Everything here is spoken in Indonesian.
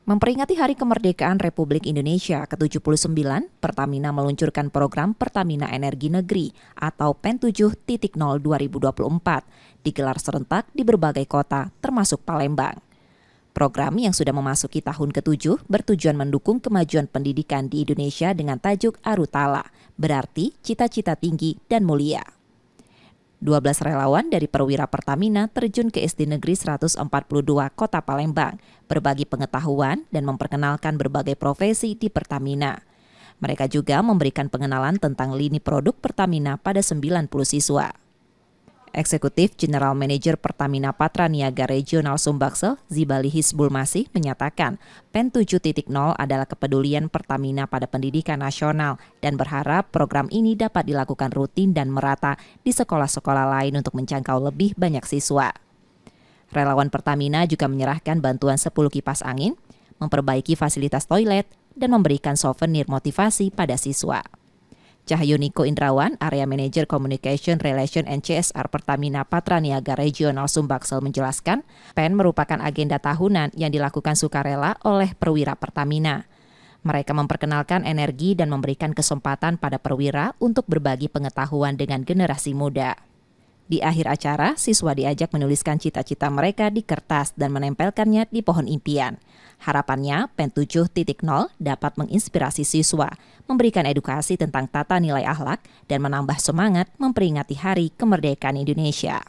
Memperingati Hari Kemerdekaan Republik Indonesia ke-79, Pertamina meluncurkan program Pertamina Energi Negeri atau PEN 7.0 2024, digelar serentak di berbagai kota, termasuk Palembang. Program yang sudah memasuki tahun ke-7 bertujuan mendukung kemajuan pendidikan di Indonesia dengan tajuk Arutala, berarti cita-cita tinggi dan mulia. 12 relawan dari perwira Pertamina terjun ke SD Negeri 142 Kota Palembang, berbagi pengetahuan dan memperkenalkan berbagai profesi di Pertamina. Mereka juga memberikan pengenalan tentang lini produk Pertamina pada 90 siswa. Eksekutif General Manager Pertamina Patraniaga Regional Sumbaksel, Zibali Hisbul Masih, menyatakan PEN 7.0 adalah kepedulian Pertamina pada pendidikan nasional dan berharap program ini dapat dilakukan rutin dan merata di sekolah-sekolah lain untuk menjangkau lebih banyak siswa. Relawan Pertamina juga menyerahkan bantuan 10 kipas angin, memperbaiki fasilitas toilet, dan memberikan souvenir motivasi pada siswa. Cahyuniko Indrawan, Area Manager Communication Relation and CSR Pertamina Patraniaga Regional Sumbaksel menjelaskan, PEN merupakan agenda tahunan yang dilakukan sukarela oleh perwira Pertamina. Mereka memperkenalkan energi dan memberikan kesempatan pada perwira untuk berbagi pengetahuan dengan generasi muda. Di akhir acara, siswa diajak menuliskan cita-cita mereka di kertas dan menempelkannya di pohon impian. Harapannya, PEN 7.0 dapat menginspirasi siswa, memberikan edukasi tentang tata nilai akhlak, dan menambah semangat memperingati Hari Kemerdekaan Indonesia.